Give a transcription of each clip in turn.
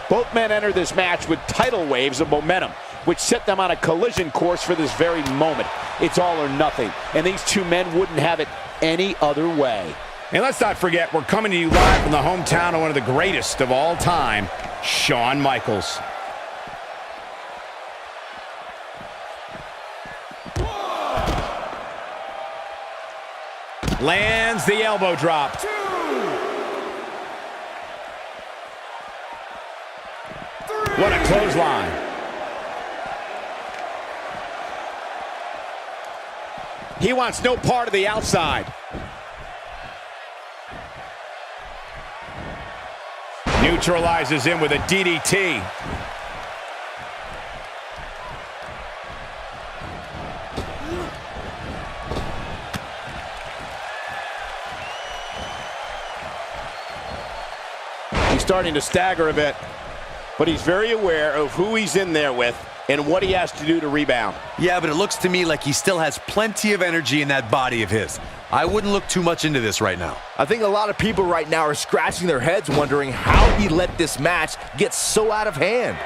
Both men enter this match with tidal waves of momentum, which set them on a collision course for this very moment. It's all or nothing, and these two men wouldn't have it any other way. And let's not forget, we're coming to you live from the hometown of one of the greatest of all time, Shawn Michaels. Lands the elbow drop. What a clothesline. He wants no part of the outside. Neutralizes him with a DDT. He's starting to stagger a bit, but he's very aware of who he's in there with and what he has to do to rebound. Yeah, but it looks to me like he still has plenty of energy in that body of his. I wouldn't look too much into this right now. I think a lot of people right now are scratching their heads wondering how he let this match get so out of hand.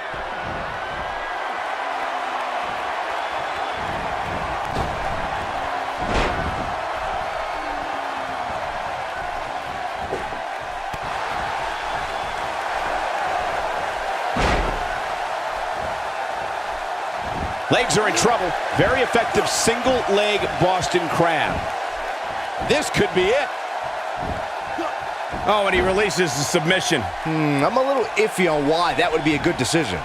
Legs are in trouble. Very effective single leg Boston Crab. This could be it. Oh, and he releases the submission. I'm a little iffy on why that would be a good decision.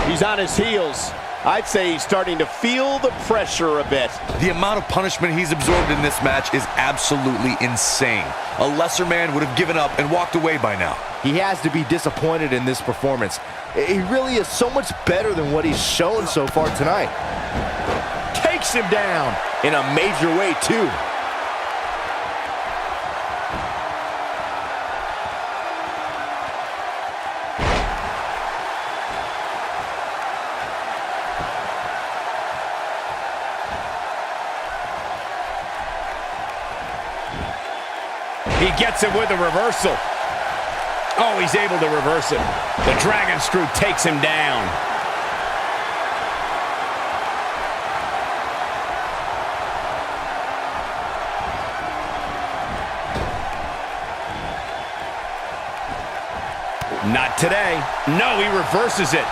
He's on his heels. I'd say he's starting to feel the pressure a bit. The amount of punishment he's absorbed in this match is absolutely insane. A lesser man would have given up and walked away by now. He has to be disappointed in this performance. He really is so much better than what he's shown so far tonight. Takes him down in a major way, too. He gets it with a reversal. Oh, he's able to reverse it. The dragon screw takes him down. Not today. No, he reverses it.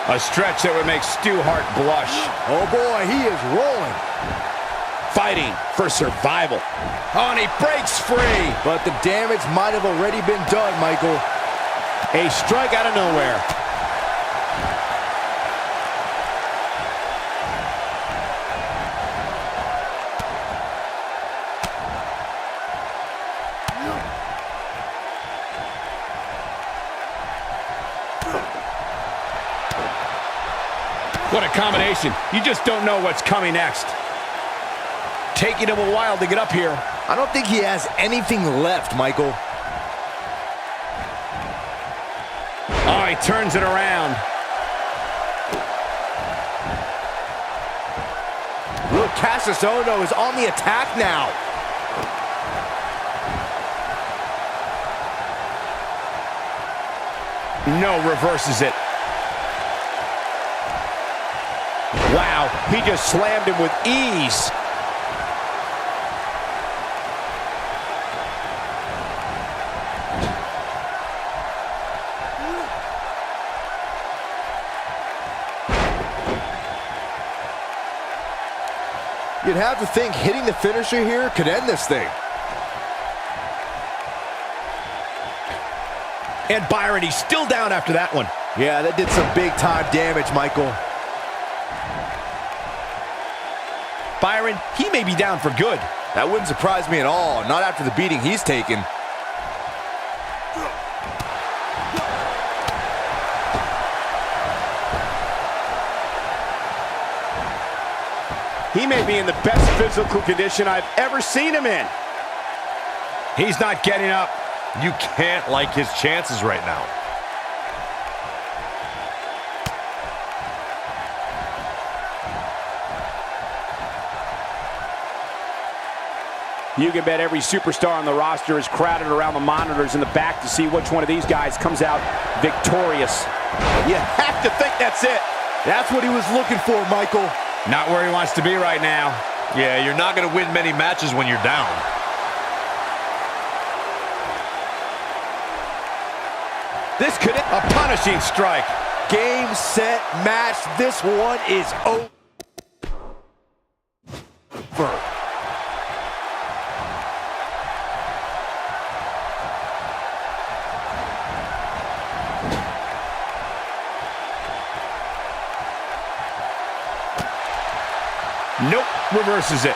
A stretch that would make Stu Hart blush. Oh boy, he is rolling. Fighting for survival. Oh, and he breaks free. But the damage might have already been done, Michael. A strike out of nowhere. What a combination. You just don't know what's coming next. Taking him a while to get up here. I don't think he has anything left, Michael. Oh, he turns it around. Look, Kassius OhNo is on the attack now. No, reverses it. Wow, he just slammed him with ease. You'd have to think hitting the finisher here could end this thing. And Byron, he's still down after that one. Yeah, that did some big-time damage, Michael. Byron, he may be down for good. That wouldn't surprise me at all, not after the beating he's taken. He may be in the best physical condition I've ever seen him in. He's not getting up. You can't like his chances right now. You can bet every superstar on the roster is crowded around the monitors in the back to see which one of these guys comes out victorious. You have to think that's it. That's what he was looking for, Michael. Not where he wants to be right now. Yeah, you're not going to win many matches when you're down. This could a punishing strike. Game, set, match. This one is over. Nope, reverses it.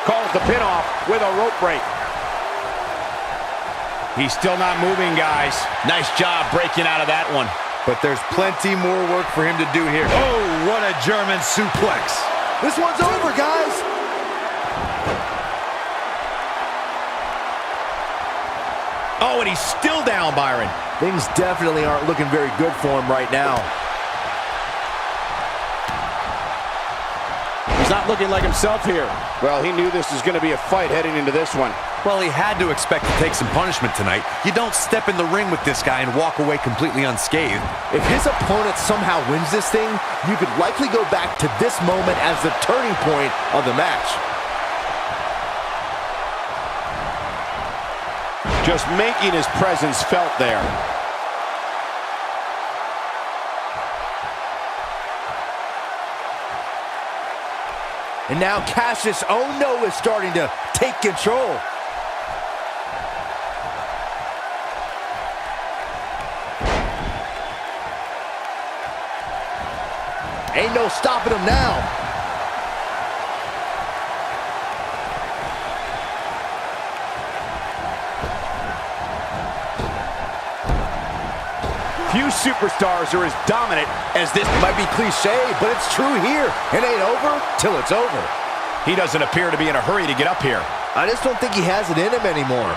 Calls the pin off with a rope break. He's still not moving, guys. Nice job breaking out of that one. But there's plenty more work for him to do here. Oh, what a German suplex. This one's over, guys. Oh, and he's still down, Byron. Things definitely aren't looking very good for him right now. He's not looking like himself here. Well, he knew this was going to be a fight heading into this one. Well, he had to expect to take some punishment tonight. You don't step in the ring with this guy and walk away completely unscathed. If his opponent somehow wins this thing, you could likely go back to this moment as the turning point of the match. Just making his presence felt there. And now Kassius OhNo is starting to take control. Ain't no stopping him now. Few superstars are as dominant as this. Might be cliche, but it's true here. It ain't over till it's over. He doesn't appear to be in a hurry to get up here. I just don't think he has it in him anymore.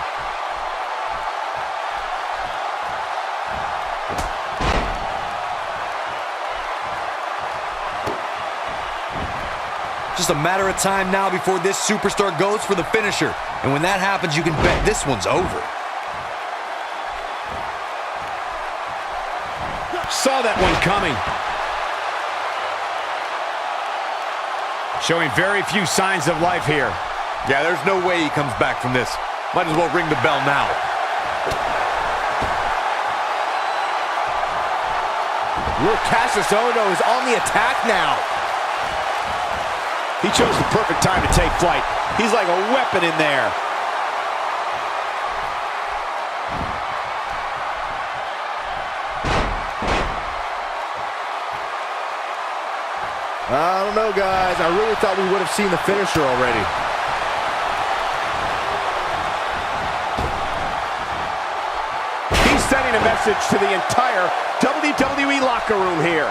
Just a matter of time now before this superstar goes for the finisher. And when that happens, you can bet this one's over. Saw that one coming. Showing very few signs of life here. Yeah, there's no way he comes back from this. Might as well ring the bell now. Look, Kassius OhNo is on the attack now. He chose the perfect time to take flight. He's like a weapon in there. I don't know, guys. I really thought we would have seen the finisher already. He's sending a message to the entire WWE locker room here.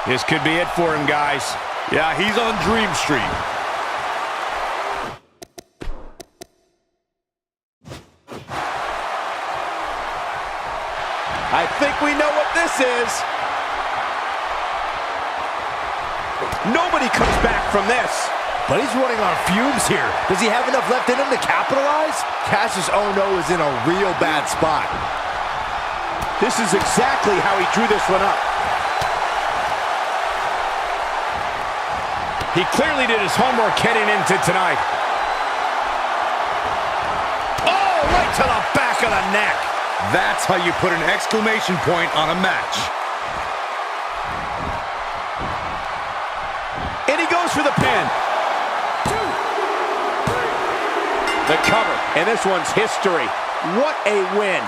This could be it for him, guys. Yeah, he's on Dream Street. I think we know what this is. Nobody comes back from this. But he's running on fumes here. Does he have enough left in him to capitalize? Kassius OhNo is in a real bad spot. This is exactly how he drew this one up. He clearly did his homework heading into tonight. Oh, right to the back of the neck. That's how you put an exclamation point on a match. And he goes for the pin. The cover, and this one's history. What a win.